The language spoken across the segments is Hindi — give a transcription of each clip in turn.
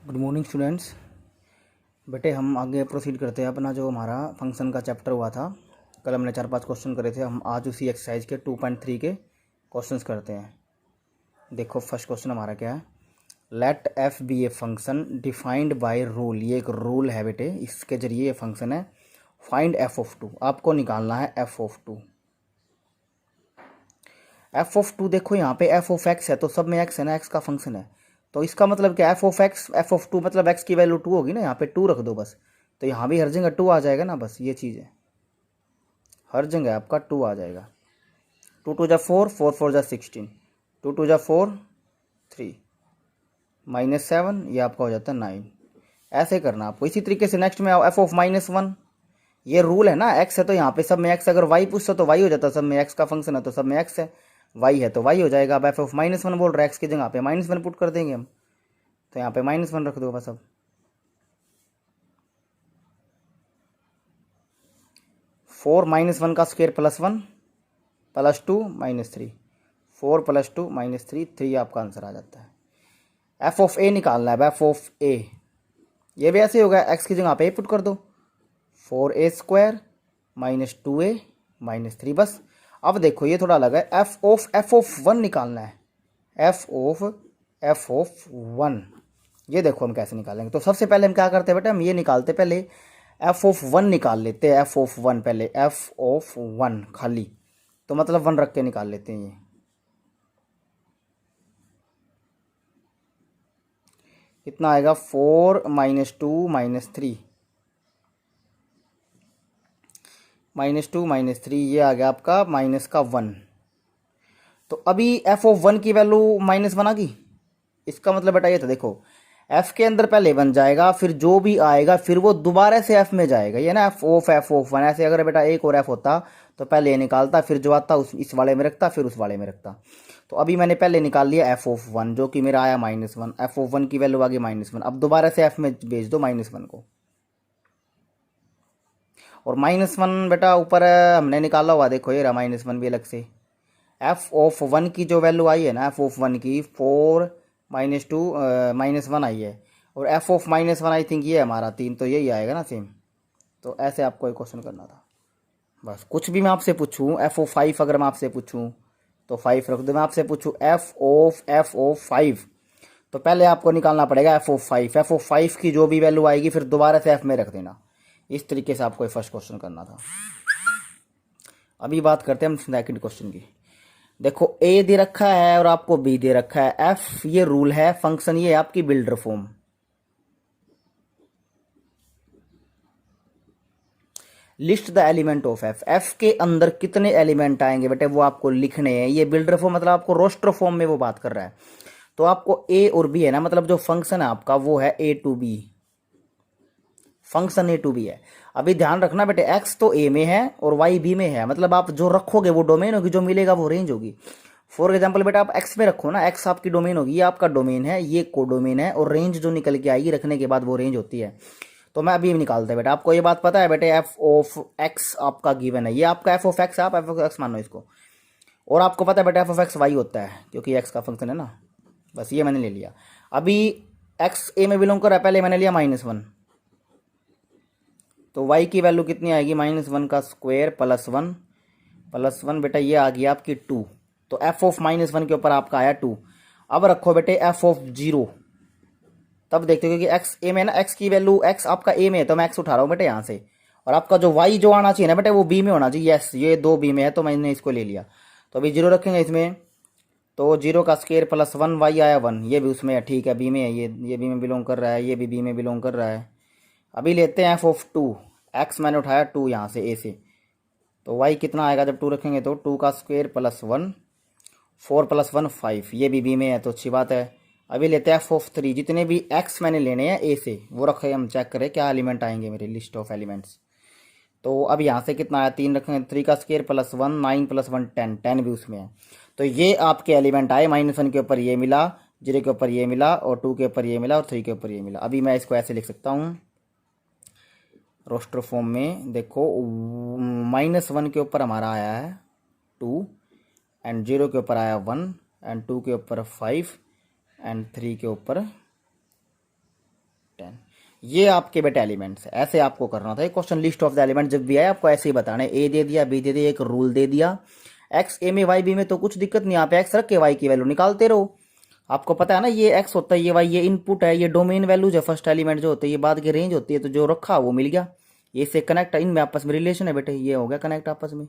Good morning students. बेटे हम आगे प्रोसीड करते हैं अपना जो हमारा फंक्शन का चैप्टर हुआ था। कल हमने 4-5 क्वेश्चन करे थे। हम आज उसी एक्सरसाइज के 2.3 के क्वेश्चंस करते हैं। देखो फर्स्ट क्वेश्चन हमारा क्या है। Let f be a function defined by rule. ये एक रूल है बेटे, इसके जरिए ये फंक्शन है। फाइंड एफ ऑफ टू, आपको निकालना है f of two. F of two देखो यहाँ पे एफ ऑफ एक्स है तो सब में एक्स है ना, एक्स का फंक्शन है। तो इसका मतलब क्या, f of x f of two मतलब एक्स की वैल्यू 2 होगी ना, यहाँ पे 2 रख दो बस। तो यहाँ भी हर जगह 2 आ जाएगा ना, बस ये चीज़ है। हर जगह आपका 2 आ जाएगा। 2 2 जा 4, 4 4 जा 16, 2 2 जा 4 3 -7, ये आपका हो जाता है 9। ऐसे करना आपको। इसी तरीके से नेक्स्ट में आओ एफ ऑफ -1। ये रूल है ना, एक्स है तो यहाँ पे सब में एक्स, अगर वाई पूछो तो वाई हो जाता है। सब में एक्स का फंक्शन है तो सब में एक्स है, वाई है तो वाई हो जाएगा। अब एफ ऑफ -1 बोल रहा है, एक्स की जगह पे -1 पुट कर देंगे हम, तो यहाँ पे -1 रख दो बस। अब 4 -1 का स्क्वायर +1 +2 -3, 4 + 2 -3, 3 आपका आंसर आ जाता है। एफ ऑफ ए निकालना है। एफ ऑफ ए ये भी ऐसे होगा, एक्स की जगह पे ए पुट कर दो, 4a² -2a -3 बस। अब देखो ये थोड़ा अलग है। एफ ऑफ 1 निकालना है। एफ ऑफ 1 ये देखो हम कैसे निकालेंगे। तो सबसे पहले हम क्या करते हैं बेटा, हम ये निकालते पहले एफ ऑफ 1 निकाल लेते हैं। एफ ऑफ 1 पहले, एफ ऑफ 1 खाली तो मतलब 1 रख के निकाल लेते हैं। ये कितना आएगा, 4 -2 -3 -2 -3, ये आ गया आपका -1। तो अभी एफ ऑफ 1 की वैल्यू -1 आ गई। इसका मतलब बेटा ये था, देखो एफ के अंदर पहले 1 जाएगा, फिर जो भी आएगा फिर वो दोबारा से एफ में जाएगा। ये ना एफ ऑफ 1 ऐसे। अगर बेटा एक और एफ होता तो पहले ये निकालता, फिर जो आता उस इस वाले में रखता, फिर उस वाले में रखता। तो अभी मैंने पहले निकाल लिया एफ ऑफ 1 जो कि मेरा आया -1। एफ ऑफ 1 की वैल्यू आ गई -1। अब दोबारा से एफ में भेज दो -1 को। और -1 बेटा ऊपर हमने निकाला हुआ, देखो ये रहा -1 भी अलग से। एफ ऑफ 1 की जो वैल्यू आई है ना, एफ ऑफ 1 की 4 -2 -1 आई है। और एफ ऑफ -1 आई थिंक ये है हमारा 3, तो यही आएगा ना सेम। तो ऐसे आपको एक क्वेश्चन करना था बस। कुछ भी मैं आपसे पूछूं, एफ ऑफ 5 अगर मैं आपसे पूछूं तो 5 रख दो। मैं आपसे पूछूं एफ ऑफ 5 तो पहले आपको निकालना पड़ेगा एफ ऑफ 5। एफ ऑफ 5 की जो भी वैल्यू आएगी फिर दोबारा से एफ में रख देना। इस तरीके से आपको फर्स्ट क्वेश्चन करना था। अभी बात करते हैं हम सेकंड क्वेश्चन की। देखो ए दे रखा है और आपको बी दे रखा है। एफ ये रूल है, फंक्शन ये है आपकी builder form. List the element of F. F के अंदर कितने एलिमेंट आएंगे बेटे वो आपको लिखने हैं। ये बिल्डर फॉर्म मतलब आपको रोस्टर फॉर्म में वो बात कर रहा है। तो आपको ए और बी है ना, मतलब जो फंक्शन है आपका वो है A to B. Function A to B है। अभी ध्यान रखना बेटे, एक्स तो ए में है और वाई बी में है, मतलब आप जो रखोगे वो डोमेन होगी, जो मिलेगा वो रेंज होगी। फॉर एग्जाम्पल बेटा आप एक्स में रखो ना, एक्स आपकी डोमेन होगी, ये आपका डोमेन है, ये कोडोमेन है, और रेंज जो निकल के आएगी रखने के बाद वो रेंज होती है। तो मैं अभी निकालता है बेटा। आपको ये बात पता है बेटे, एफ ऑफ एक्स आपका गिवन है, ये आपका एफ ऑफ एक्स है, आप एफ ऑफ एक्स मानो इसको। और आपको पता है बेटा एफ ऑफ एक्स वाई होता है क्योंकि एक्स का फंक्शन है ना। बस ये मैंने ले लिया। अभी एक्स ए में बिलोंग कर रहा है, पहले मैंने लिया -1, तो y की वैल्यू कितनी आएगी, -1 का स्क्वायर +1 बेटा ये आ गई आपकी 2। तो f ऑफ -1 के ऊपर आपका आया 2। अब रखो बेटे f ऑफ 0, तब देखते हो क्योंकि x a में है ना, x की वैल्यू x आपका a में है तो मैं x उठा रहा हूँ बेटे यहाँ से। और आपका जो y जो आना चाहिए ना बेटे वो b में होना चाहिए। यस ये 2 b में है तो मैंने इसको ले लिया। तो अभी 0 रखेंगे इसमें, तो 0 का स्क्वायर +1 y आया 1, ये भी उसमें है, ठीक है b में है, ये b में बिलोंग कर रहा है, ये भी b में बिलोंग कर रहा है। अभी लेते हैं एफ ऑफ 2। एक्स मैंने उठाया 2 यहाँ से ए से, तो वाई कितना आएगा जब 2 रखेंगे, तो 2 का स्क्वायर +1, 4 + 1 5, ये भी बी में है तो अच्छी बात है। अभी लेते हैं एफ ऑफ 3। जितने भी एक्स मैंने लेने हैं ए से वो रखे, हम चेक करें क्या एलिमेंट आएंगे मेरी लिस्ट ऑफ एलिमेंट्स। तो अब यहाँ से कितना आया, 3 रखेंगे, 3 का स्क्वायर +1, 9 + 1 10, 10 भी उसमें है। तो ये आपके एलिमेंट आए। -1 के ऊपर ये मिला, 0 के ऊपर ये मिला, और 2 के ऊपर ये मिला, और 3 के ऊपर ये मिला। अभी मैं इसको ऐसे लिख सकता हूँ रोस्टर फॉर्म में। देखो -1 के ऊपर हमारा आया है 2, एंड 0 के ऊपर आया 1, एंड 2 के ऊपर 5, एंड 3 के ऊपर 10। ये आपके बेटे एलिमेंट्स, ऐसे आपको करना था। ये question list of the element जब भी आया आपको ऐसे ही बताना है। ए दे दिया, बी दे दिया, एक रूल दे दिया, एक्स ए में वाई बी में, तो कुछ दिक्कत नहीं, आप एक्स रख के वाई की वैल्यू निकालते रहो। आपको पता है ना, ये एक्स होता है, ये वाई ये इनपुट है, ये डोमेन वैल्यूज है, फर्स्ट एलिमेंट जो होते हैं, ये बाद की रेंज होती है, तो जो रखा वो मिल गया। ये से कनेक्ट, इनमें आपस में रिलेशन है बेटे, ये हो गया कनेक्ट आपस में,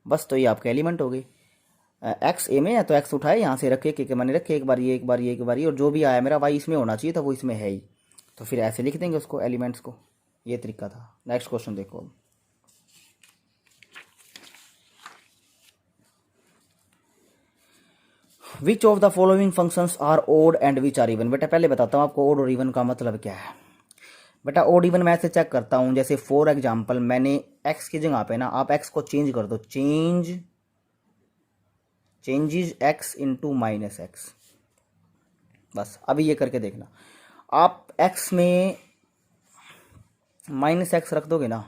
बस। तो ये आपके एलिमेंट हो गए। एक्स ए में है तो एक्स उठाए, यहाँ से रखे, के मैंने रखे, एक बार ये, एक बार ये, एक बार ये, और जो भी आया मेरा वाई इसमें होना चाहिए था वो इसमें है ही, तो फिर ऐसे लिख देंगे उसको, एलिमेंट्स को। ये तरीका था। नेक्स्ट क्वेश्चन देखो। Which of the following functions are odd and which are even. बेटा पहले बताता हूँ आपको ओड और इवन का मतलब क्या है। बेटा ओड इवन मैं ऐसे चेक करता हूँ, जैसे फॉर एग्जाम्पल मैंने एक्स की जगह पे ना आप एक्स को चेंज कर दो, changes x into minus x, बस। अभी ये करके देखना, आप एक्स में माइनस एक्स रख दोगे ना,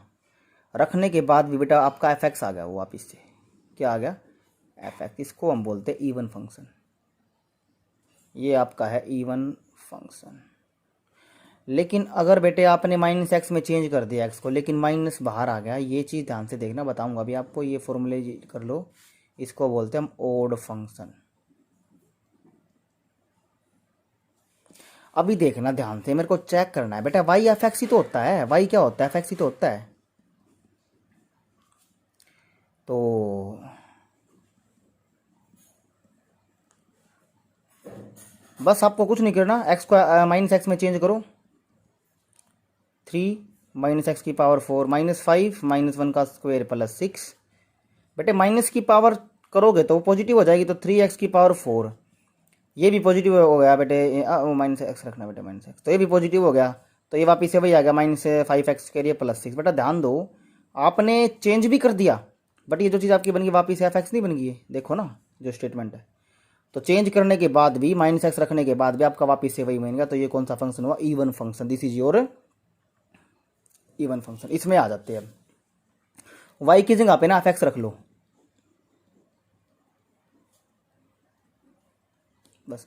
रखने के बाद भी बेटा आपका एफ एक्स आ गया, वो वापिस से क्या आ गया, एफ एक्स। इसको हम बोलते हैं इवन फंक्शन। ये आपका है इवन फंक्शन। लेकिन अगर बेटे आपने माइनस एक्स में चेंज कर दिया एक्स को, लेकिन माइनस बाहर आ गया, ये चीज़ ध्यान से देखना, बताऊंगा अभी आपको, ये फॉर्मूले कर लो। इसको बोलते हैं हम ओड फंक्शन। अभी देखना ध्यान से, मेरे को चेक करना है बेटा, वाई एफ एक्स ही तो होता है, वाई क्या होता है, एफ एक्स ही तो होता है। तो बस आपको कुछ नहीं करना, एक्स को माइनस एक्स में चेंज करो, 3 माइनस एक्स की पावर 4 माइनस 5 माइनस 1 का स्क्वायर प्लस 6। बेटे माइनस की पावर करोगे तो पॉजिटिव हो जाएगी, तो 3x की पावर 4, ये भी पॉजिटिव हो गया बेटे, माइनस एक्स रखना बेटे, माइनस एक्स, तो ये भी पॉजिटिव हो गया, तो ये वापिस से वही आ गया, माइनस 5x के लिए प्लस 6। बेटा ध्यान दो, आपने चेंज भी कर दिया, बट ये जो चीज़ आपकी बन गई वापिस एफ एक्स नहीं बन गई है, देखो ना जो स्टेटमेंट है। तो चेंज करने के बाद भी, माइनस एक्स रखने के बाद भी आपका वापिस से वही बन गया, तो ये कौन सा फंक्शन हुआ, even function. This is your even function. इसमें आ जाते हैं अब, वाई की जगह पे ना एफ एक्स रख लो, बस।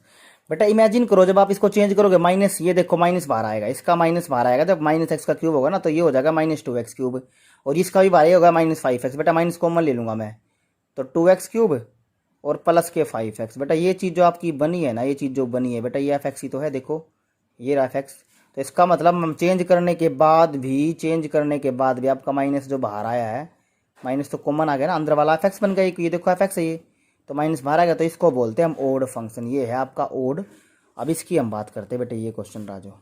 बेटा इमेजिन करो जब आप इसको चेंज करोगे, माइनस, ये देखो माइनस बाहर आएगा, इसका माइनस बाहर आएगा, जब माइनस एक्स का क्यूब होगा ना, तो ये हो जाएगा माइनस 2x क्यूब, और इसका भी बाहर होगा माइनस 5x। बेटा माइनस कॉमन ले लूंगा मैं, तो 2x क्यूब और प्लस के 5x। बेटा ये चीज़ जो आपकी बनी है ना, ये चीज़ जो बनी है बेटा, ये एफ एक्स ही तो है, देखो ये रहा एफ एक्स। तो इसका मतलब हम चेंज करने के बाद भी आपका माइनस जो बाहर आया है, माइनस तो कॉमन आ गया ना, अंदर वाला एफ एक्स बन गया, ये देखो एफ एक्स है ये, तो माइनस बाहर आ गया, तो इसको बोलते हैं हम ओड फंक्शन। ये है आपका ओड। अब इसकी हम बात करते हैं बेटे, ये क्वेश्चन राजो,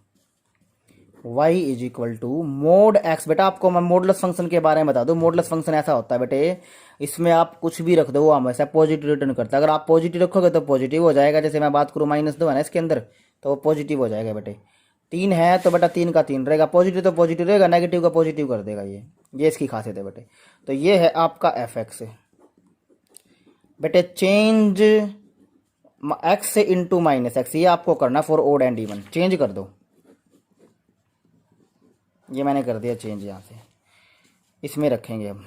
y is equal to mod x. बेटा आपको मैं मोडलेस फंक्शन के बारे में बता दूं, मोडलेस फंक्शन ऐसा होता है बेटे, इसमें आप कुछ भी रख दो वो हमेशा पॉजिटिव रिटर्न करता है। अगर आप पॉजिटिव रखोगे तो पॉजिटिव हो जाएगा, जैसे मैं बात करूँ -2 है ना इसके अंदर, तो वो पॉजिटिव हो जाएगा बेटे। 3 है तो बेटा 3 का 3 रहेगा, पॉजिटिव तो पॉजिटिव रहेगा, नेगेटिव का पॉजिटिव कर देगा, ये इसकी खासियत है बेटे। तो ये है आपका एफ एक्स बेटे, चेंज एक्स से इंटू माइनस एक्स, ये आपको करना for odd and even. Change कर दो, ये मैंने कर दिया चेंज, यहाँ से इसमें रखेंगे अब।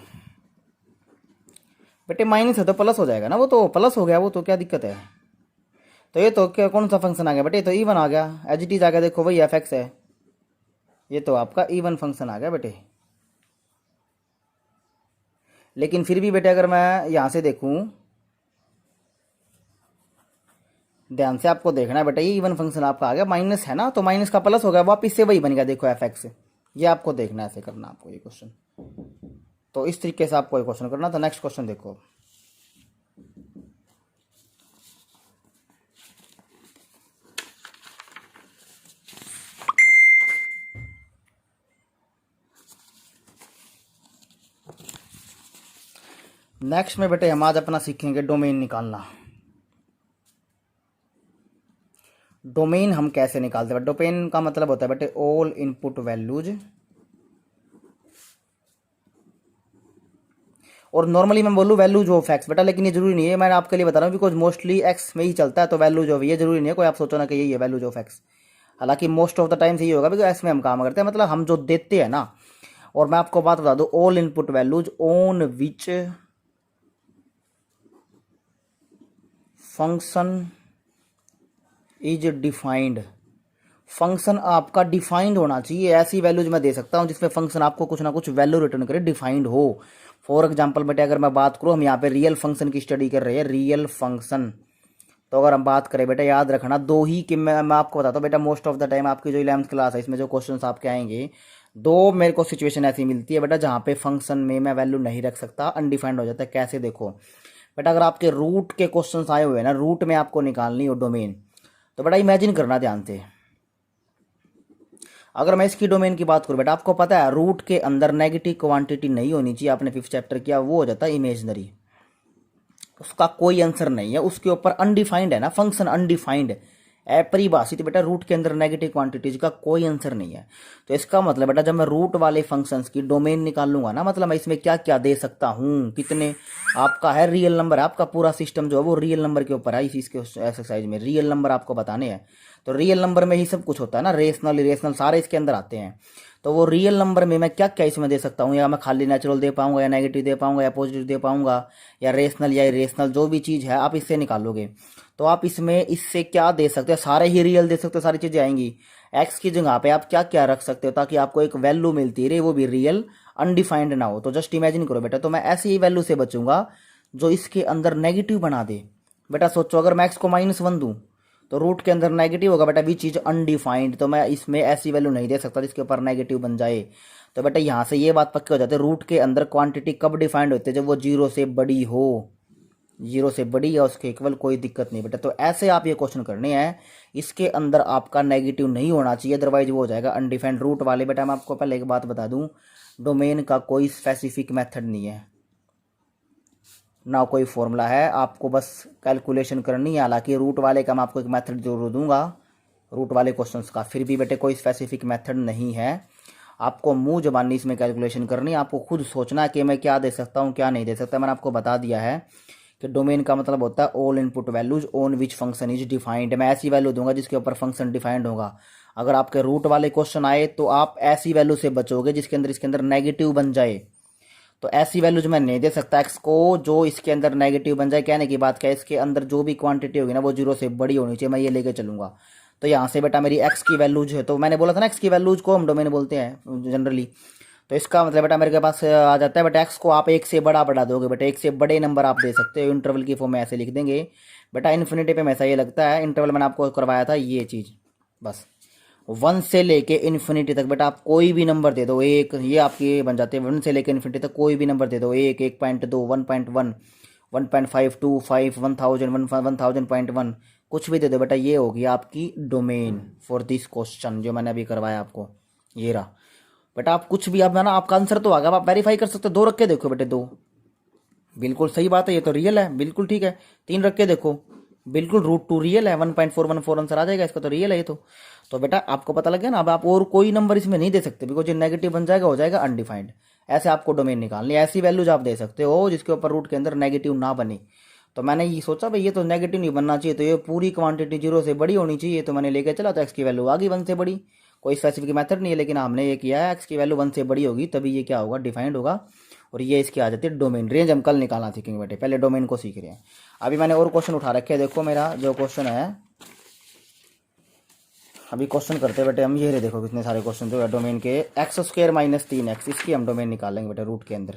बेटे माइनस है तो प्लस हो जाएगा ना, वो तो प्लस हो गया, वो तो क्या दिक्कत है। तो ये तो क्या, कौन सा फंक्शन आ गया बेटे, तो इवन आ गया, एज इट इज आ गया, देखो वही एफ एक्स है, ये तो आपका इवन फंक्शन आ गया बेटे। लेकिन फिर भी बेटे अगर मैं यहाँ से देखूँ, ध्यान से आपको देखना है बेटा, ये इवन फंक्शन आपका आ गया, माइनस है ना, तो माइनस का प्लस हो गया, वापिस से वही बन गया, देखो एफ एक्स। ये आपको देखना है, ऐसे करना आपको ये क्वेश्चन। तो इस तरीके से आपको ये क्वेश्चन करना। तो नेक्स्ट क्वेश्चन देखो, नेक्स्ट में बेटे हम आज अपना सीखेंगे डोमेन निकालना। डोमेन हम कैसे निकालते हैं, डोमेन का मतलब होता है बेटे ऑल इनपुट वैल्यूज, और नॉर्मली मैं बोलूँ वैल्यूज ऑफ एक्स बेटा, लेकिन ये जरूरी नहीं है, मैंने आपके लिए बता रहा हूँ, बिकॉज मोस्टली एक्स में ही चलता है, तो वैल्यूज ऑफ, ये जरूरी नहीं है कोई आप सोचो ना कि यही है वैल्यूज ऑफ एक्स। हालांकि मोस्ट ऑफ द टाइम्स यही होगा, बिकॉज एक्स में हम काम करते हैं, मतलब हम जो देते हैं ना। और मैं आपको बात बता दूँ, all input values on which function is defined function आपका डिफाइंड होना चाहिए। ऐसी वैल्यूज मैं दे सकता हूँ जिसमें फंक्शन आपको कुछ ना कुछ वैल्यू रिटर्न करे, डिफाइंड हो। फॉर एग्जाम्पल बेटे अगर मैं बात करूँ, हम यहाँ पे रियल फंक्शन की स्टडी कर रहे हैं, रियल फंक्शन। तो अगर हम बात करें बेटा, याद रखना दो ही कि मैं आपको बताता हूँ बेटा, मोस्ट ऑफ द टाइम आपकी जो 11th क्लास है इसमें जो क्वेश्चंस आपके आएंगे, दो मेरे को सिचुएशन ऐसी मिलती है बेटा जहाँ पे फंक्शन में मैं वैल्यू नहीं रख सकता, अनडिफाइंड हो जाता है। कैसे देखो बेटा, अगर आपके रूट के क्वेश्चंस आए हुए हैं ना, रूट में आपको निकालनी हो डोमेन, तो बेटा इमेजिन करना ध्यान से। अगर मैं इसकी डोमेन की बात करूँ बेटा, आपको पता है रूट के अंदर नेगेटिव क्वांटिटी नहीं होनी चाहिए, आपने 5th चैप्टर किया, वो हो जाता है इमेजनरी, उसका कोई आंसर नहीं है, उसके ऊपर अनडिफाइंड है ना, फंक्शन अनडिफाइंड है, अपरिभाषित बेटा, रूट के अंदर नेगेटिव क्वांटिटीज का कोई आंसर नहीं है। तो इसका मतलब बेटा जब मैं रूट वाले फंक्शंस की डोमेन निकाल लूंगा ना, मतलब मैं इसमें क्या क्या दे सकता हूँ, कितने आपका है रियल नंबर, आपका पूरा सिस्टम जो है वो रियल नंबर के ऊपर है। इसके एक्सरसाइज में रियल नंबर आपको बताने हैं, तो रियल नंबर में ही सब कुछ होता है ना, रेशनल इरेशनल सारे इसके अंदर आते हैं। तो वो रियल नंबर में मैं क्या क्या इसमें दे सकता हूँ, या मैं खाली नेचुरल दे पाऊंगा, या नेगेटिव दे पाऊंगा, या पॉजिटिव दे पाऊंगा, या रेशनल या इरेशनल, जो भी चीज़ है आप इससे निकालोगे। तो आप इसमें इससे क्या दे सकते हो, सारे ही रियल दे सकते हो, सारी चीज़ें आएंगी। एक्स की जगह पे आप क्या क्या रख सकते हो ताकि आपको एक वैल्यू मिलती रहे, वो भी रियल, अनडिफाइंड ना हो। तो जस्ट इमेजिन करो बेटा, तो मैं ऐसी ही वैल्यू से बचूंगा जो इसके अंदर नेगेटिव बना दे। बेटा सोचो, अगर मैं एक्स को -1 दूँ तो रूट के अंदर नेगेटिव होगा बेटा, विच इज अनडिफाइंड, तो मैं इसमें ऐसी वैल्यू नहीं दे सकता जिसके ऊपर नेगेटिव बन जाए। तो बेटा यहाँ से ये बात पक्की हो जाती है, रूट के अंदर क्वांटिटी कब डिफाइंड होती है, जब वो 0 से बड़ी हो, 0 से बड़ी या उसके इक्वल, कोई दिक्कत नहीं बेटा। तो ऐसे आप ये क्वेश्चन करने हैं, इसके अंदर आपका नेगेटिव नहीं होना चाहिए, अदरवाइज वो हो जाएगा अनडिफाइंड। रूट वाले बेटा मैं आपको पहले एक बात बता दूं, डोमेन का कोई स्पेसिफिक मेथड नहीं है, ना कोई फॉर्मूला है, आपको बस कैलकुलेशन करनी है। हालांकि रूट वाले का मैं आपको एक मेथड जरूर दूंगा, रूट वाले क्वेश्चंस का, फिर भी बेटे कोई स्पेसिफिक मेथड नहीं है, आपको मुंह जबानी इसमें कैलकुलेशन करनी है, आपको खुद सोचना है कि मैं क्या दे सकता हूँ क्या नहीं दे सकता। मैंने आपको बता दिया है कि डोमेन का मतलब होता है all input values on which function is defined. मैं ऐसी वैल्यू दूंगा जिसके ऊपर फंक्शन डिफाइंड होगा। अगर आपके रूट वाले क्वेश्चन आए तो आप ऐसी वैल्यू से बचोगे जिसके अंदर इसके अंदर नेगेटिव बन जाए। तो ऐसी वैल्यूज मैं नहीं दे सकता एक्स को जो इसके अंदर नेगेटिव बन जाए। कहने की बात क्या है, इसके अंदर जो भी क्वांटिटी होगी ना वो 0 से बड़ी होनी चाहिए, मैं ये लेके चलूंगा। तो यहाँ से बेटा मेरी एक्स की वैल्यूज है, तो मैंने बोला था ना एक्स की वैल्यूज को हम डोमेन बोलते हैं जनरली। तो इसका मतलब बेटा मेरे के पास आ जाता है बेटा, एक्स को आप 1 से बड़ा बढ़ा दोगे बेटा, 1 से बड़े नंबर आप दे सकते हो, इंटरवल की फॉर्म में ऐसे लिख देंगे बेटा। इन्फिनिटी पे ऐसा ये लगता है, इंटरवल मैंने आपको करवाया था ये चीज़, बस 1 से लेके इन्फिनिटी तक बेटा आप कोई भी नंबर दे दो, एक ये आपके बन जाते हैं। 1 से लेके इन्फिनिटी तक कोई भी नंबर दे दो, 1, 1.2, 1.1, 1.5, 2, 5, 1000, 1000.1, कुछ भी दे दो बेटा, ये होगी आपकी डोमेन फॉर दिस क्वेश्चन जो मैंने अभी करवाया आपको, ये रहा बेटा। आप कुछ भी, आप ना आपका आंसर तो आ गया, आप वेरीफाई कर सकते हो। 2 रख के देखो बेटे, 2 बिल्कुल सही बात है, ये तो रियल है, बिल्कुल ठीक है। 3 रख के देखो, बिल्कुल √2 रियल है, 1.414 आंसर आ जाएगा इसका, तो रियल है ये तो बेटा आपको पता लग गया ना। अब आप और कोई नंबर इसमें नहीं दे सकते, बिकॉज ये नेगेटिव बन जाएगा, हो जाएगा अनडिफाइंड। ऐसे आपको डोमेन निकालनी, ऐसी वैल्यूज आप दे सकते हो जिसके ऊपर रूट के अंदर नेगेटिव ना बने। तो मैंने ये सोचा भाई ये तो नेगेटिव नहीं बनना चाहिए, तो ये पूरी क्वांटिटी 0 से बड़ी होनी चाहिए, तो मैंने लेके चला, तो एक्स की वैल्यू आ गई 1 से बड़ी। कोई स्पेसिफिक मेथड नहीं है, लेकिन हमने ये किया है, एक्स की वैल्यू 1 से बड़ी होगी तभी ये क्या होगा, डिफाइंड होगा। और ये इसकी आ जाती है डोमेन। रेंज हम कल निकालना सीखेंगे बेटे, पहले डोमेन को सीख रहे हैं। अभी मैंने और क्वेश्चन उठा रखे हैं, देखो मेरा जो क्वेश्चन है अभी, क्वेश्चन करते बेटे हम, ये रहे देखो कितने सारे क्वेश्चन जो है डोमेन के। x² - 3x, इसकी हम डोमेन निकालेंगे बेटा रूट के अंदर,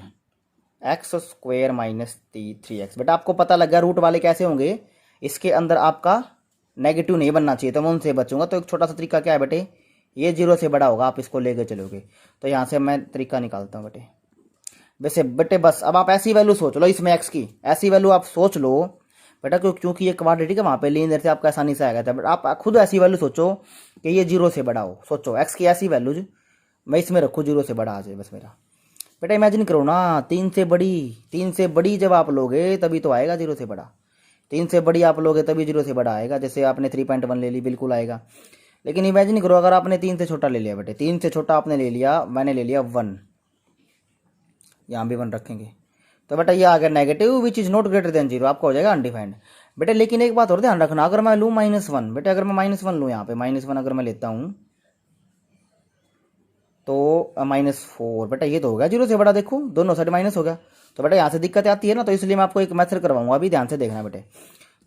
x² - 3x। बेटा आपको पता लग गया रूट वाले कैसे होंगे, इसके अंदर आपका नेगेटिव नहीं बनना चाहिए, तो मैं उनसे बचूंगा। तो एक छोटा सा तरीका क्या है बेटे, ये 0 से बड़ा होगा, आप इसको लेके चलोगे। तो यहाँ से मैं तरीका निकालता हूँ बेटे, वैसे बेटे बस अब आप ऐसी वैल्यू सोच लो, इसमें एक्स की ऐसी वैल्यू आप सोच लो बेटा, क्योंकि ये क्वाड्रेटिक है, वहाँ पे लीनियर से आपका आसानी से आएगा था। बट आप खुद ऐसी वैल्यू सोचो कि ये 0 से बड़ा हो, सोचो एक्स की ऐसी वैल्यूज मैं इसमें रखूँ 0 से बड़ा आ जाए बस मेरा। बेटा इमेजिन करो ना, 3 से बड़ी जब आप लोगे तभी तो आएगा 0 से बड़ा, 3 से बड़ी आप लोगे तभी 0 से बड़ा आएगा। जैसे आपने 3.1 ले ली, बिल्कुल आएगा। लेकिन इमेजिन करो अगर आपने 3 से छोटा ले लिया बेटे, 3 से छोटा आपने ले लिया, मैंने ले लिया 1, यहाँ भी 1 रखेंगे, तो बेटा ये आ गया negative which is not greater than 0, आपका हो जाएगा अनडिफाइंड बेटा। लेकिन एक बात और ध्यान रखना, अगर मैं लूँ -1 बेटा, अगर मैं -1 लूँ, यहाँ पे -1 अगर मैं लेता हूँ तो -4 बेटा, ये तो हो गया 0 से बड़ा, देखो दोनों साइड माइनस हो गया। तो बेटा यहाँ से दिक्कत आती है ना, तो इसलिए मैं आपको एक मेथड करवाऊंगा, अभी ध्यान से देखना बेटे।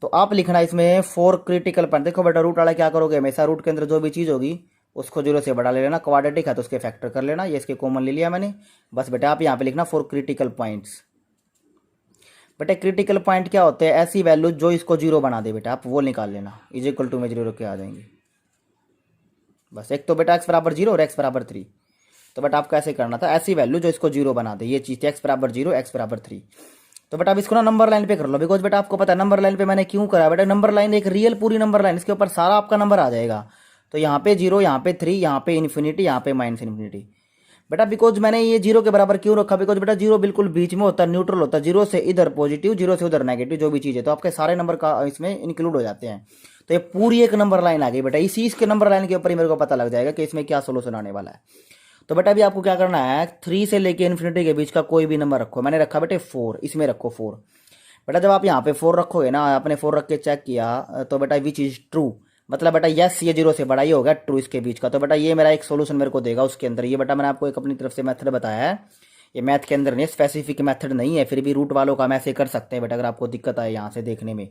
तो आप लिखना इसमें 4 क्रिटिकल पॉइंट। देखो बेटा रूट वाला क्या करोगे, हमेशा रूट के अंदर जो भी चीज़ होगी उसको 0 से बड़ा ले लेना, क्वाड्रेटिक है तो उसके फैक्टर कर लेना, ये इसके कॉमन ले लिया मैंने। बस बेटा आप यहाँ पे लिखना 4 क्रिटिकल पॉइंट्स। बेटा क्रिटिकल पॉइंट क्या होते हैं, ऐसी वैल्यू जो इसको 0 बना दे बेटा, आप वो निकाल लेना, इज इक्वल टू में 0 के आ जाएंगे। बस एक तो बेटा x बराबर 0 और x बराबर 3। तो बेटा आपको ऐसे करना था, ऐसी वैल्यू जो इसको 0 बना दे, ये चीज़ थी x बराबर 0 x बराबर 3। तो बेटा अब इसको ना नंबर लाइन पे कर लो, बिकॉज बेटा आपको पता है नंबर लाइन पे मैंने क्यों करा बेटा, नंबर लाइन एक रियल पूरी नंबर लाइन, इसके ऊपर सारा आपका नंबर आ जाएगा। तो यहाँ पे 0, यहाँ पे 3, यहाँ पे इन्फिनिटी, यहाँ पे माइनस इन्फिनिटी। बेटा बिकॉज मैंने ये 0 के बराबर क्यों रखा, बिकॉज बेटा 0 बिल्कुल बीच में होता है, न्यूट्रल होता है, 0 से इधर पॉजिटिव 0 से उधर नेगेटिव जो भी चीज़ है, तो आपके सारे नंबर का इसमें इंक्लूड हो जाते हैं। तो ये पूरी एक नंबर लाइन आ गई बेटा, इसी इसके नंबर लाइन के ऊपर ही मेरे को पता लग जाएगा कि इसमें क्या सोल्यूशन आने वाला है। तो बेटा अभी आपको क्या करना है, 3 से लेके इन्फिनिटी के बीच का कोई भी नंबर रखो, मैंने रखा बेटे 4, इसमें रखो 4। बेटा जब आप यहाँ पे 4 रखोगे ना, आपने 4 रख के चेक किया तो बेटा विच इज ट्रू, मतलब बेटा यस ये 0 से बड़ा ही होगा ट्रू इसके बीच का। तो बेटा ये मेरा एक सोल्यूशन मेरे को देगा उसके अंदर। ये बेटा मैंने आपको एक अपनी तरफ से मेथड बताया है, ये मैथ के अंदर नहीं, स्पेसिफिक मेथड नहीं है, फिर भी रूट वालों का हम ऐसे कर सकते हैं बेटा, अगर आपको दिक्कत आए यहाँ से देखने में।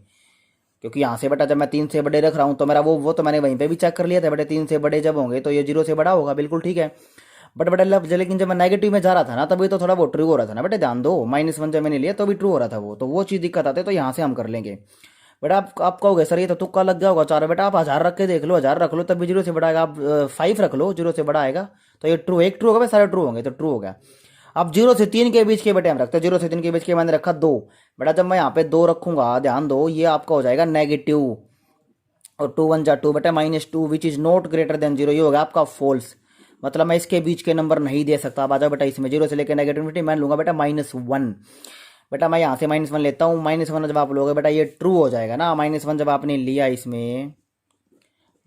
क्योंकि यहाँ से बेटा जब मैं 3 से बड़े रख रहा हूँ तो मेरा वो तो मैंने वहीं पे भी चेक कर लिया था बेटा, 3 से बड़े जब होंगे तो ये 0 से बड़ा होगा, बिल्कुल ठीक है। बट बेटा लेकिन जब मैं नेगेटिव में जा रहा था ना तभी तो थोड़ा वो ट्रू हो रहा था ना बेटा, ध्यान दो, -1 जब मैंने लिया तो भी ट्रू हो रहा था वो, तो वो चीज़ दिक्कत आती है। तो यहाँ से हम कर लेंगे बेटा। आप कहोगे सर ये तो तुक्का लग गया होगा 4, बेटा आप 1000 रख के देख लो, 1000 रख लो तब भी 0 से बड़ा आएगा। आप 5 रख लो 0 से बड़ा आएगा, तो ये ट्रू, एक ट्रू होगा, सारे ट्रू होंगे, तो ट्रू हो गया। अब 0 से 3 के बीच के बेटे हम रखते हैं, 0 से 3 के बीच के मैंने रखा 2। बेटा जब मैं यहाँ पे 2 रखूंगा, ध्यान दो, ये आपका हो जाएगा नेगेटिव, और 2 1 जा 2 बेटा -2 which is not greater than 0, ये होगा आपका फॉल्स, मतलब मैं इसके बीच के नंबर नहीं दे सकता। अब आ जाओ बेटा इसमें 0 से लेकर नेगेटिविटी मैं लूंगा बेटा -1। बेटा मैं यहाँ से -1 लेता हूँ, -1 जब आप लोगे बेटा ये ट्रू हो जाएगा ना। -1 जब आपने लिया इसमें,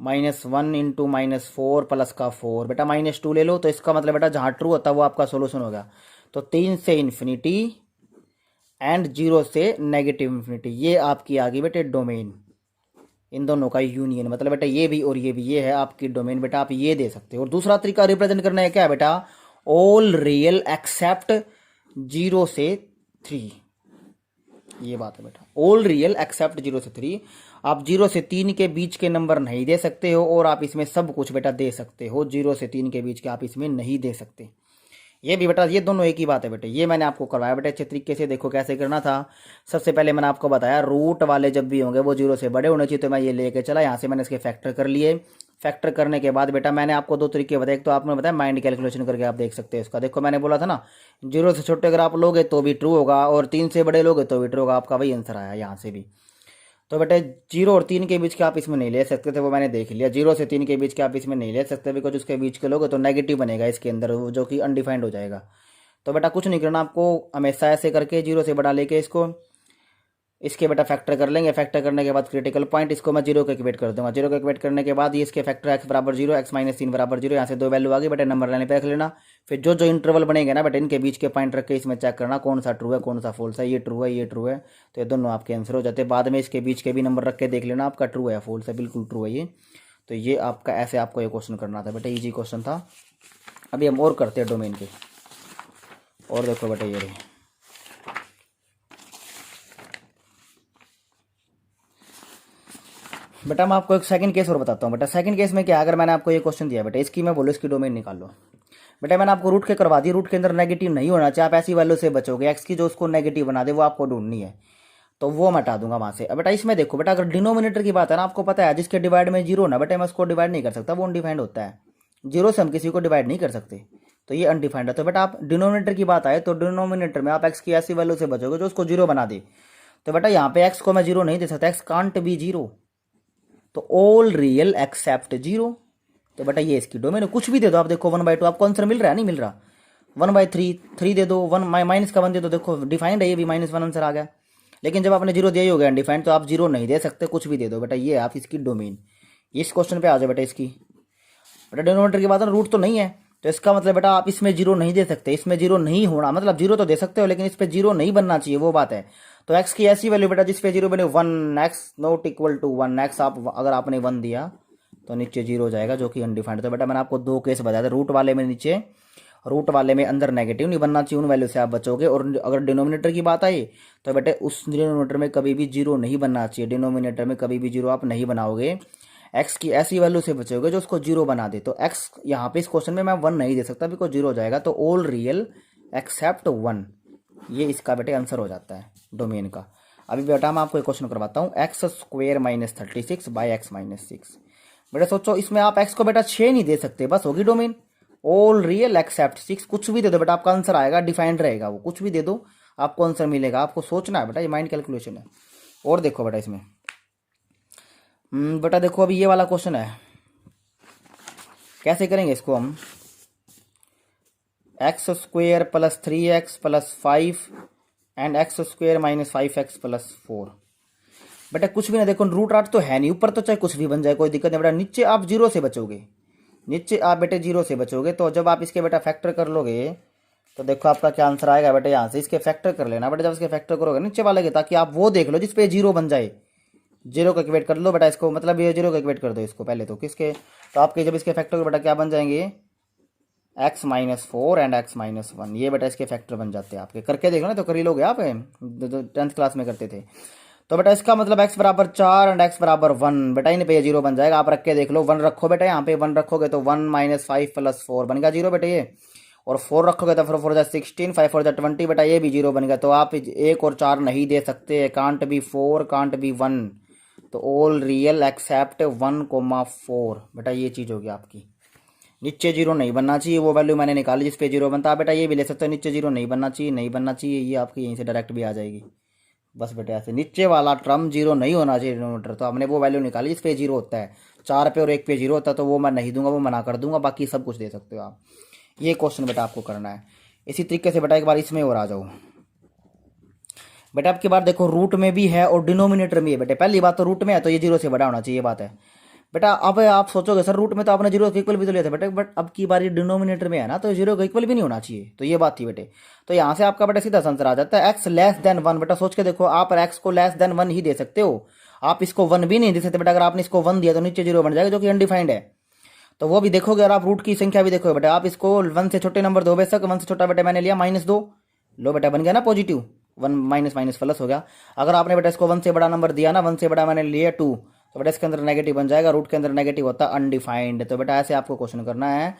-1 इंटू -4 प्लस का 4, बेटा -2 ले लो, तो इसका मतलब बेटा जहाँ ट्रू होता है वो आपका सोल्यूशन होगा। तो 3 से इन्फिनिटी एंड 0 से नेगेटिव इन्फिनिटी, ये आपकी आ गई बेटे डोमेन, इन दोनों का यूनियन, मतलब बेटा ये भी और ये भी, ये है आपकी डोमेन बेटा, आप ये दे सकते हो। और दूसरा तरीका रिप्रेजेंट करना है क्या है बेटा, ऑल रियल एक्सेप्ट 0 से 3, ये बात है बेटा, ऑल रियल एक्सेप्ट 0 से 3। आप 0 से 3 के बीच के नंबर नहीं दे सकते हो, और आप इसमें सब कुछ बेटा दे सकते हो, 0 से 3 के बीच के आप इसमें नहीं दे सकते। ये भी बेटा, ये दोनों एक ही बात है बेटे, ये मैंने आपको करवाया बेटे अच्छे तरीके से। देखो कैसे करना था, सबसे पहले मैंने आपको बताया रूट वाले जब भी होंगे वो 0 से बड़े होने चाहिए, तो मैं ये लेके चला, यहाँ से मैंने इसके फैक्टर कर लिए। फैक्टर करने के बाद बेटा मैंने आपको 2 तरीके बताए, एक तो आपने बताया माइंड कैलकुलेशन करके आप देख सकते हैं इसका। देखो मैंने बोला था ना 0 से छोटे अगर आप लोगे तो भी ट्रू होगा, और 3 से बड़े लोगे तो भी ट्रू होगा, आपका वही आंसर आया यहाँ से भी। तो बेटे 0 और 3 के बीच के आप इसमें नहीं ले सकते थे, वो मैंने देख लिया, 0 से 3 के बीच के आप इसमें नहीं ले सकते, बिकॉज उसके बीच के लोगे तो नेगेटिव बनेगा इसके अंदर, जो कि अनडिफाइंड हो जाएगा। तो बेटा कुछ नहीं करना आपको, हमेशा ऐसे करके 0 से बड़ा लेके इसके बेटा फैक्टर कर लेंगे। फैक्टर करने के बाद क्रिटिकल पॉइंट इसको मैं 0 को इक्वेट कर दूंगा, 0 को इक्वेट करने के बाद ये इसके फैक्टर x बराबर 0 x -3 बराबर 0, यहाँ से 2 वैल्यू आ गई बेटा, नंबर लाइन पे रख लेना। फिर जो इंटरवल बनेंगे ना बेटा, इनके बीच के पॉइंट रख के इसमें चेक करना कौन सा ट्रू है कौन सा फॉल्स है, ये ट्रू है ये ट्रू है, तो ये दोनों आपके आंसर हो जाते हैं। बाद में इसके बीच के भी नंबर रख के देख लेना आपका ट्रू है या फॉल्स है, बिल्कुल ट्रू है ये। तो ये आपका ऐसे आपको ये क्वेश्चन करना था बेटा, ईजी क्वेश्चन था। अभी हम और करते हैं डोमेन के, और देखो बेटा ये रही बेटा, मैं आपको एक सेकंड केस और बताता हूँ बेटा। सेकंड केस में क्या, अगर मैंने आपको ये क्वेश्चन दिया बेटा, इसकी मैं बोलो इसकी डोमेन निकाल लो। बेटा मैंने आपको रूट के करवा दी, रूट के अंदर नेगेटिव नहीं होना चाहिए, आप ऐसी वैल्यू से बचोगे, एक्स की जो उसको नेगेटिव बना दे वो आपको ढूंढनी है, तो वो मैं हटा दूंगा वहाँ से। अब बेटा इसमें देखो बेटा, अगर डिनोमिनेटर की बात है ना, आपको पता है जिसके डिवाइड में 0 ना बेटा मैं उसको डिवाइड नहीं कर सकता, वो अनडिफाइंड होता है, 0 से हम किसी को डिवाइड नहीं कर सकते, तो ये अनडिफाइंड है। तो बेटा आप डिनोमिनेटर की बात आए तो डिनोमिनेटर में आप एक्स की ऐसी वैल्यू से बचोगे जो उसको 0 बना दे। तो बेटा यहाँ पे एक्स को मैं 0 नहीं दे सकता, एक्स कांट बी 0, तो ऑल रियल एक्सेप्ट 0। तो बेटा ये इसकी डोमेन है, कुछ भी दे दो आप, देखो 1/2 आपको आंसर मिल रहा है नहीं मिल रहा, 1/3 3 दे दो, 1 माइनस का 1 दे दो, देखो डिफाइंड है ये भी, -1 आंसर आ गया। लेकिन जब आपने 0 दिया ही हो गया अनडिफाइंड, तो आप 0 नहीं दे सकते, कुछ भी दे दो बेटा, ये आप इसकी डोमेन। इस क्वेश्चन पे आ जाओ बेटा, इसकी बेटा डिनोमिनेटर की बात है, रूट तो नहीं है, तो इसका मतलब बेटा आप इसमें 0 नहीं दे सकते, इसमें 0 नहीं होना, मतलब 0 तो दे सकते हो लेकिन इस पे 0 नहीं बनना चाहिए, वो बात है। तो x की ऐसी वैल्यू बेटा जिस पे 0 बने, 1 x not equal to 1 x, आप अगर आपने 1 दिया तो नीचे 0 हो जाएगा, जो कि अनडिफाइंड। तो बेटा मैंने आपको 2 केस बताया था, रूट वाले में नीचे रूट वाले में अंदर नेगेटिव नहीं बनना चाहिए, उन वैल्यू से आप बचोगे। और अगर डिनोमिनेटर की बात आई तो बेटे उस डिनोमिनेटर में कभी भी जीरो नहीं बनना चाहिए, डिनोमिनेटर में कभी भी जीरो आप नहीं बनाओगे। एक्स की ऐसी वैल्यू से बचोगे जो उसको जीरो बना दे। तो एक्स यहाँ पे इस क्वेश्चन में मैं 1 नहीं दे सकता, बिकॉज जीरो हो जाएगा। तो ऑल रियल एक्सेप्ट 1, ये इसका बेटे आंसर हो जाता है डोमेन का। अभी बेटा मैं आपको एक क्वेश्चन करवाता हूँ, x square minus 36 by x minus 6। बेटा सोचो, इसमें आप एक्स को बेटा 6 नहीं दे सकते, बस होगी डोमेन ऑल रियल एक्सेप्ट 6। कुछ भी दे दो बेटा, आपका आंसर आएगा, डिफाइंड रहेगा वो, कुछ भी दे दो आपको आंसर मिलेगा। आपको सोचना है बेटा, ये माइंड कैलकुलेशन है। और देखो बेटा इसमें बेटा देखो अभी ये वाला क्वेश्चन है, कैसे करेंगे इसको हम। X square plus 3x plus 5 and x square minus 5x plus 4। बेटा कुछ भी ना, देखो रूट आठ तो है नहीं, ऊपर तो चाहे कुछ भी बन जाए कोई दिक्कत नहीं बेटा। नीचे आप जीरो से बचोगे, नीचे आप बेटे जीरो से बचोगे। तो जब आप इसके बेटा फैक्टर कर लोगे तो देखो आपका क्या आंसर आएगा बेटे, यहाँ से इसके फैक्टर कर लेना बेटा। जब इसके फैक्टर करोगे नीचे वाले के, ताकि आप वो देख लो जिस पे जीरो बन जाए, जीरो का इक्वेट कर लो बेटा इसको, मतलब ये जीरो का इक्वेट कर दो इसको पहले तो किसके, तो आपके जब इसके फैक्टर बेटा क्या बन जाएंगे, x minus 4 and x minus 1, ये बेटा इसके फैक्टर बन जाते हैं आपके। करके देख लो ना, तो कर ही लोगे आप, 10th क्लास में करते थे। तो बेटा इसका मतलब x बराबर 4 एंड x बराबर 1, बेटा इन पे जीरो बन जाएगा। आप रख के देख लो, 1 रखो बेटा, यहाँ पे 1 रखोगे तो 1 माइनस 5 प्लस 4 बनेगा जीरो बेटा ये। और 4 रखोगे तो 4 4 16, 5 4 20 बेटा, ये भी जीरो बनेगा। तो आप 1 और 4 नहीं दे सकते, कांट बी 4 कांट बी 1। तो ऑल रियल एक्सेप्ट 1,4 बेटा, ये चीज़ होगी आपकी। नीचे जीरो नहीं बनना चाहिए, वो वैल्यू मैंने निकाली जिस पे जीरो बनता है बेटा, ये भी ले सकते हो। नीचे जीरो नहीं बनना चाहिए, नहीं बनना चाहिए, ये आपकी यहीं से डायरेक्ट भी आ जाएगी। बस बेटा ऐसे नीचे वाला टर्म जीरो नहीं होना चाहिए डिनोमिनेटर। तो हमने वो वैल्यू निकाली जिस पे जीरो होता है, 4 पे और 1 पे जीरो होता है, तो वो मैं नहीं दूंगा, वो मना कर दूंगा। बाकी सब कुछ दे सकते हो आप। ये क्वेश्चन बेटा आपको करना है। इसी तरीके से बेटा एक बार इसमें और आ जाओ बेटा। आपकी बात देखो, रूट में भी है और डिनोमिनेटर में है बेटे। पहली बात तो रूट में है तो ये जीरो से बड़ा होना चाहिए, बात है बेटा। अब आप सोचोगे सर रूट में तो आपने जीरो का इक्वल भी तो लिया था बेटे, बट अब की बारी डिनोमिनेटर में है ना, तो जीरो का इक्वल भी नहीं होना चाहिए। तो ये बात थी बेटे। तो यहाँ से आपका बेटा सीधा आंसर आ जाता है, एक्स लेस देन 1। बेटा सोच के देखो, आप एक्स को लेस देन 1 ही दे सकते हो, आप इसको 1 भी नहीं दे सकते बेटा। अगर आपने इसको 1 दिया तो नीचे जीरो बन जाएगा, जो कि अनडिफाइंड है। तो वो भी देखोगे, और आप रूट की संख्या भी देखोगे बेटा। आप इसको 1 से छोटे नंबर दो बेशक, 1 से छोटा बेटा मैंने लिया -2, लो बेटा बन गया ना पॉजिटिव, 1 माइनस माइनस प्लस हो गया। अगर आपने बेटा इसको 1 से बड़ा नंबर दिया ना, 1 से बड़ा मैंने लिया 2, तो बेटा इसके अंदर नेगेटिव बन जाएगा। रूट के अंदर नेगेटिव होता है अनडिफाइंड। तो बेटा ऐसे आपको क्वेश्चन करना है।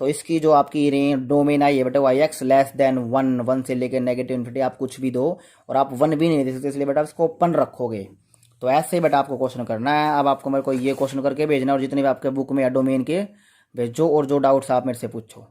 तो इसकी जो आपकी रेंज डोमेन आई है बेटा, वाई एक्स लेस देन 1 से लेकर नेगेटिव इन्फिनिटी, आप कुछ भी दो, और आप 1 भी नहीं दे सकते, इसलिए बेटा इसको ओपन रखोगे। तो ऐसे ही बेटा आपको क्वेश्चन करना है। अब आपको मेरे को ये क्वेश्चन करके भेजना, और जितने भी आपके बुक में या डोमेन के भेजो, और जो डाउट्स आप मेरे से पूछो।